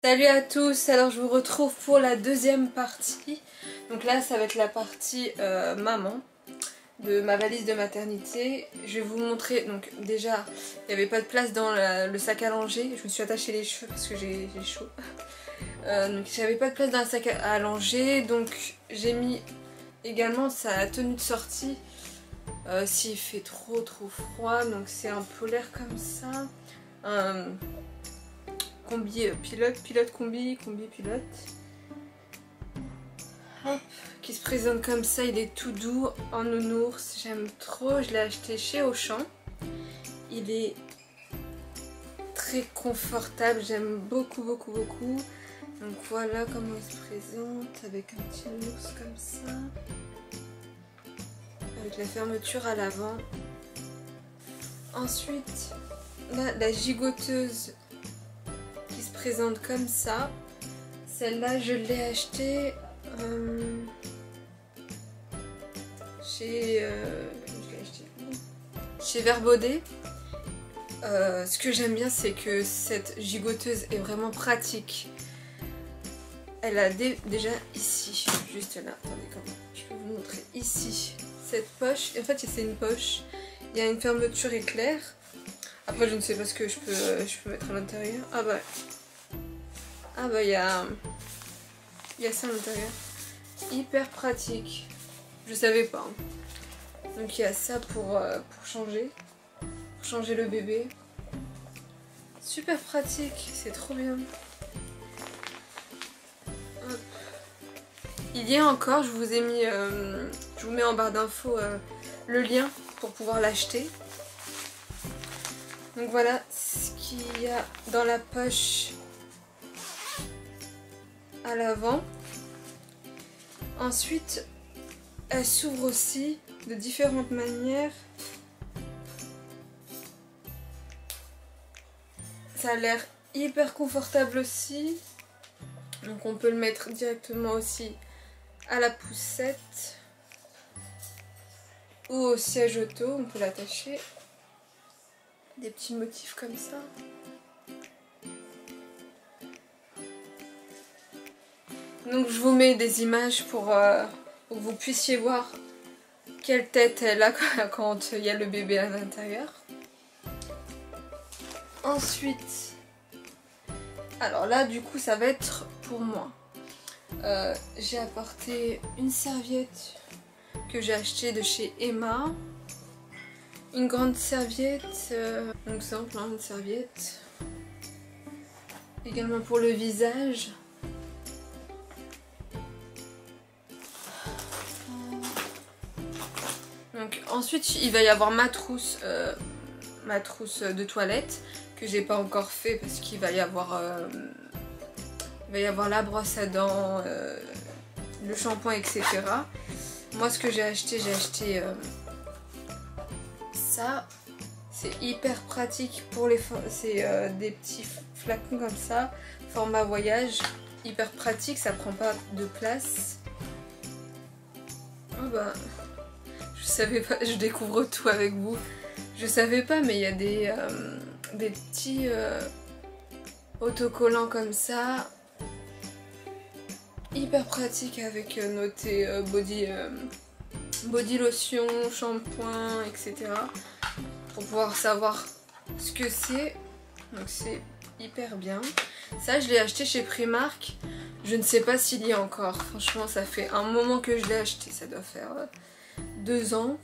Salut à tous, alors je vous retrouve pour la deuxième partie. Donc là ça va être la partie maman de ma valise de maternité. Je vais vous montrer, donc déjà il n'y avait pas de place dans le sac à langer. Je me suis attachée les cheveux parce que j'ai chaud. Donc j'avais pas de place dans le sac à langer, donc j'ai mis également sa tenue de sortie s'il fait trop froid. Donc c'est un polaire comme ça, un combi pilote, combi pilote. Hop, qui se présente comme ça, il est tout doux en nounours, j'aime trop, je l'ai acheté chez Auchan. Il est très confortable, j'aime beaucoup. Donc voilà comment il se présente, avec un petit nounours comme ça, avec la fermeture à l'avant. Ensuite, là, la gigoteuse qui se présente comme ça. Celle-là, je l'ai achetée chez Verbaudet. Ce que j'aime bien, c'est que cette gigoteuse est vraiment pratique. Elle a déjà ici, juste là, attendez, comment je peux vous montrer ici, cette poche. En fait, c'est une poche. Il y a une fermeture éclair. Après, je ne sais pas ce que je peux mettre à l'intérieur. Ah bah il y a ça à l'intérieur. Hyper pratique. Je savais pas. Hein. Donc il y a ça pour changer le bébé. Super pratique, c'est trop bien. Hop. Il y a encore, je vous ai mis, je vous mets en barre d'infos le lien pour pouvoir l'acheter. Donc voilà ce qu'il y a dans la poche à l'avant. Ensuite, elle s'ouvre aussi de différentes manières. Ça a l'air hyper confortable aussi. Donc on peut le mettre directement aussi à la poussette ou au siège auto, on peut l'attacher. Des petits motifs comme ça. Donc je vous mets des images pour que vous puissiez voir quelle tête elle a quand il y a le bébé à l'intérieur. Ensuite, alors là du coup ça va être pour moi. J'ai apporté une serviette que j'ai achetée de chez Emma. Une grande serviette, donc simple, hein, une serviette. Également pour le visage. Donc ensuite il va y avoir ma trousse de toilette que j'ai pas encore fait parce qu'il va y avoir la brosse à dents, le shampoing, etc. Moi ce que j'ai acheté ça. C'est hyper pratique pour les... C'est des petits flacons comme ça, format voyage, hyper pratique, ça prend pas de place. Oh bah, je savais pas, je découvre tout avec vous. Je savais pas, mais il y a des petits autocollants comme ça, hyper pratique avec noté body lotion, shampoing, etc. pour pouvoir savoir ce que c'est. Donc c'est hyper bien. Ça je l'ai acheté chez Primark. Je ne sais pas s'il y a encore. Franchement ça fait un moment que je l'ai acheté. Ça doit faire 2 ans.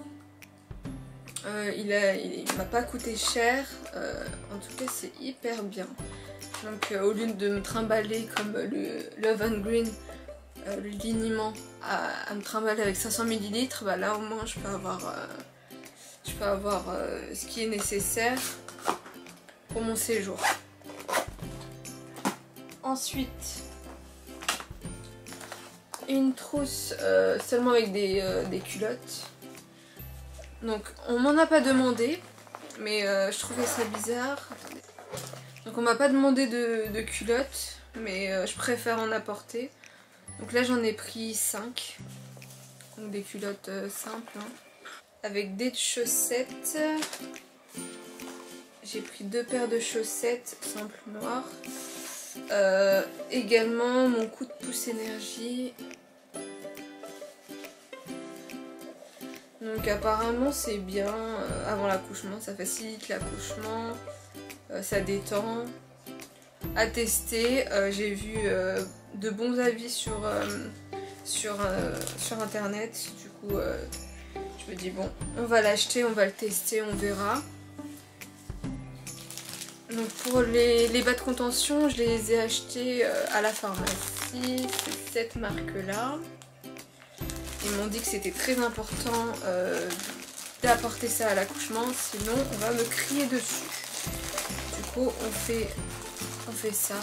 Il m'a pas coûté cher. En tout cas c'est hyper bien. Donc au lieu de me trimballer comme le Love and Green, le liniment à me trimballer avec 500 ml, bah là au moins je peux avoir ce qui est nécessaire pour mon séjour. Ensuite, une trousse seulement avec des culottes. Donc on m'en a pas demandé, mais je trouvais ça bizarre. Donc on m'a pas demandé de culottes, mais je préfère en apporter. Donc là j'en ai pris 5. Donc des culottes simples. Hein. Avec des chaussettes. J'ai pris 2 paires de chaussettes simples noires. Également mon coup de pouce énergie. Donc apparemment c'est bien avant l'accouchement, ça facilite l'accouchement, ça détend. À tester, j'ai vu de bons avis sur internet, du coup je me dis bon, on va l'acheter, on va le tester, on verra. Donc pour les bas de contention, je les ai achetés à la pharmacie, c'est cette marque là. Ils m'ont dit que c'était très important d'apporter ça à l'accouchement, sinon on va me crier dessus. Du coup on fait ça.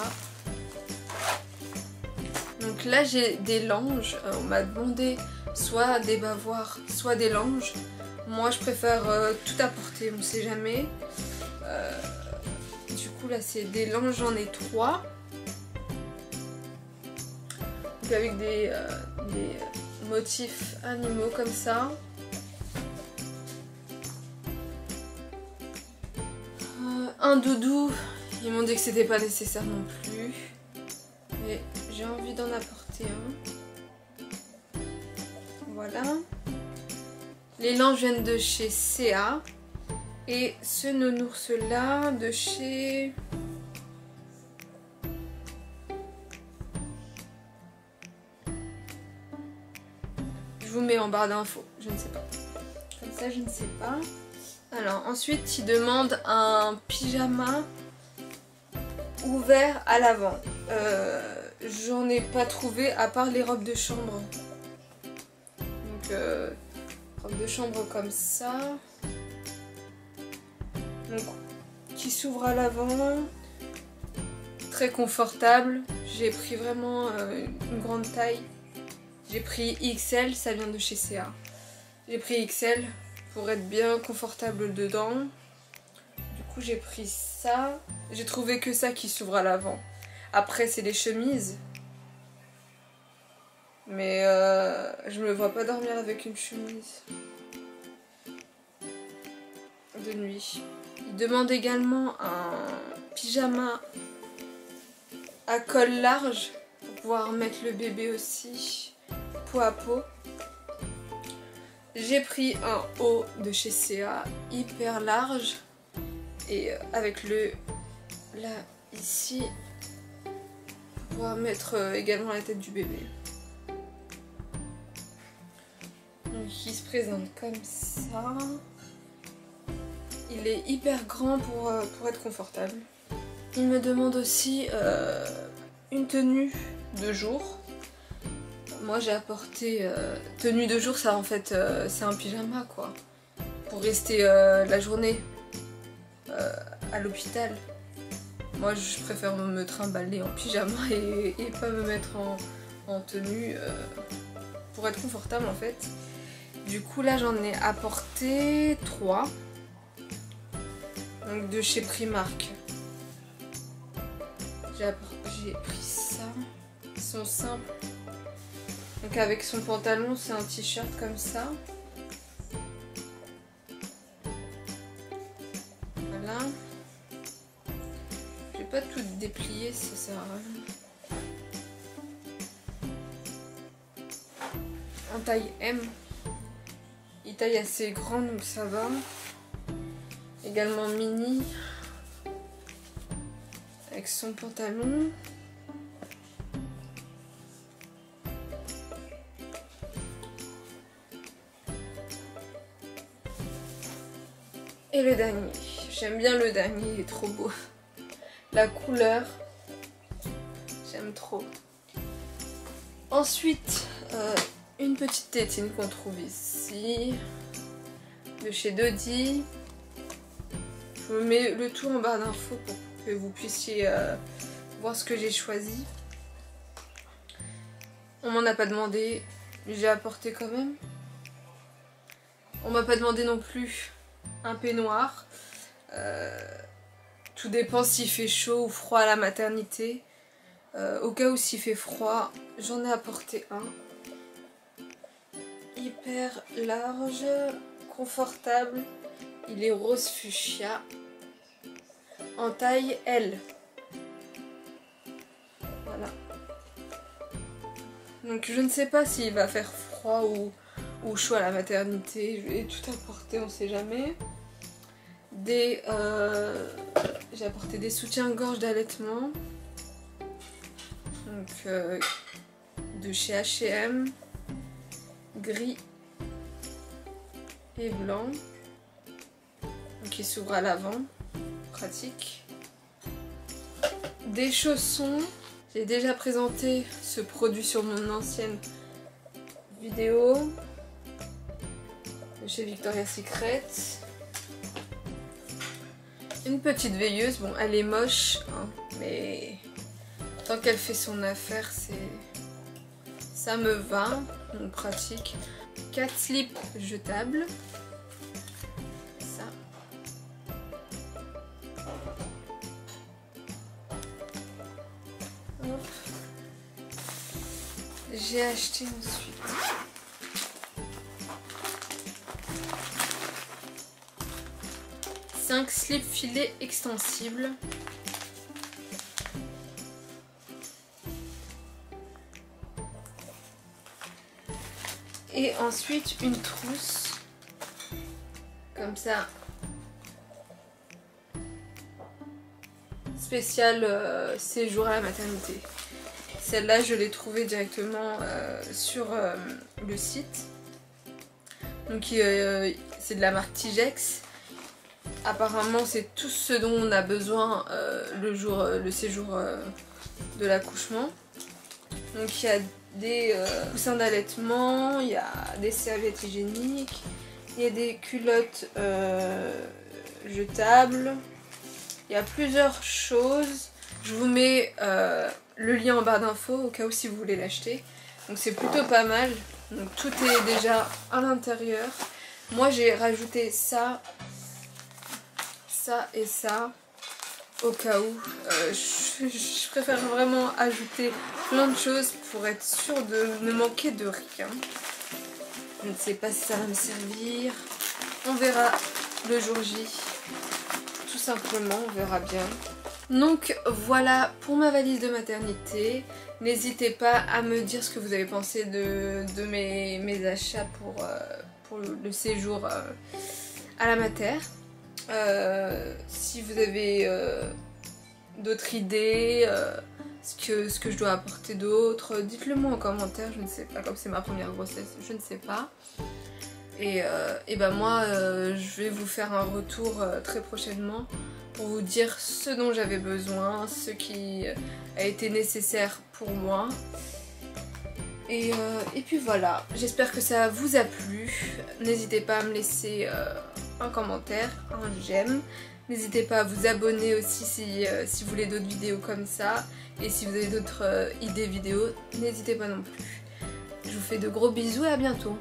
Donc là j'ai des langes, on m'a demandé soit des bavoirs, soit des langes. Moi je préfère tout apporter, on ne sait jamais. Du coup là c'est des langes, j'en ai 3. Donc avec des motifs animaux comme ça. Un doudou, ils m'ont dit que c'était pas nécessaire non plus. Mais j'ai envie d'en apporter un. Voilà. Les langes viennent de chez CA. Et ce nounours là de chez... Je vous mets en barre d'infos, je ne sais pas. Comme ça, je ne sais pas. Alors, ensuite, il demande un pyjama ouvert à l'avant. J'en ai pas trouvé à part les robes de chambre. Donc, robe de chambre comme ça. Donc, qui s'ouvre à l'avant. Très confortable. J'ai pris vraiment une grande taille. J'ai pris XL, ça vient de chez CA. J'ai pris XL pour être bien confortable dedans. Du coup j'ai pris ça. J'ai trouvé que ça qui s'ouvre à l'avant. Après c'est les chemises. Mais je me vois pas dormir avec une chemise. De nuit. Il demande également un pyjama à col large. Pour pouvoir mettre le bébé aussi. Peau à peau. J'ai pris un haut de chez CA hyper large et avec le là ici pour pouvoir mettre également la tête du bébé. Donc il se présente comme ça. Il est hyper grand pour être confortable. Il me demande aussi une tenue de jour. Moi j'ai apporté tenue de jour, ça en fait c'est un pyjama quoi. Pour rester la journée à l'hôpital. Moi je préfère me trimballer en pyjama et pas me mettre en tenue pour être confortable en fait. Du coup là j'en ai apporté 3. Donc de chez Primark. J'ai pris ça. Ils sont simples. Donc avec son pantalon, c'est un t-shirt comme ça. Voilà. Je vais pas tout déplier, ça sert à rien. En taille M. Il taille assez grand donc ça va. Également mini. Avec son pantalon. Et le dernier, j'aime bien le dernier, il est trop beau. La couleur, j'aime trop. Ensuite, une petite tétine qu'on trouve ici, de chez Dodi. Je vous mets le tout en barre d'infos pour que vous puissiez voir ce que j'ai choisi. On m'en a pas demandé, j'ai apporté quand même. On m'a pas demandé non plus un peignoir. Tout dépend s'il fait chaud ou froid à la maternité. Au cas où s'il fait froid, j'en ai apporté un. Hyper large, confortable. Il est rose fuchsia. En taille L. Voilà. Donc je ne sais pas s'il va faire froid ou chaud à la maternité. Je vais tout apporter, on sait jamais. J'ai apporté des soutiens-gorge d'allaitement. Donc de chez H&M, gris et blanc. Donc il s'ouvre à l'avant, pratique. Des chaussons. J'ai déjà présenté ce produit sur mon ancienne vidéo de chez Victoria's Secret. Une petite veilleuse, bon elle est moche hein, mais tant qu'elle fait son affaire ça me va, donc pratique. 4 slips jetables. Ça. Hop. J'ai acheté ensuite cinq slips filets extensibles. Et ensuite une trousse, comme ça, spéciale séjour à la maternité. Celle-là, je l'ai trouvée directement sur le site. Donc c'est de la marque Tigex. Apparemment, c'est tout ce dont on a besoin le séjour de l'accouchement. Donc il y a des coussins d'allaitement, il y a des serviettes hygiéniques, il y a des culottes jetables, il y a plusieurs choses. Je vous mets le lien en barre d'infos au cas où si vous voulez l'acheter. Donc c'est plutôt pas mal, donc tout est déjà à l'intérieur. Moi j'ai rajouté ça et ça au cas où. Je préfère vraiment ajouter plein de choses pour être sûre de ne manquer de rien. Je ne sais pas si ça va me servir. On verra le jour J. Tout simplement, on verra bien. Donc voilà pour ma valise de maternité. N'hésitez pas à me dire ce que vous avez pensé de mes achats pour le séjour à la mater. Si vous avez d'autres idées, ce que je dois apporter d'autre, dites-le moi en commentaire, je ne sais pas, comme c'est ma première grossesse, je ne sais pas. Et ben moi je vais vous faire un retour très prochainement pour vous dire ce dont j'avais besoin, ce qui a été nécessaire pour moi. Et puis voilà, j'espère que ça vous a plu. N'hésitez pas à me laisser un commentaire, un j'aime. N'hésitez pas à vous abonner aussi si vous voulez d'autres vidéos comme ça. Et si vous avez d'autres idées vidéos, n'hésitez pas non plus. Je vous fais de gros bisous et à bientôt.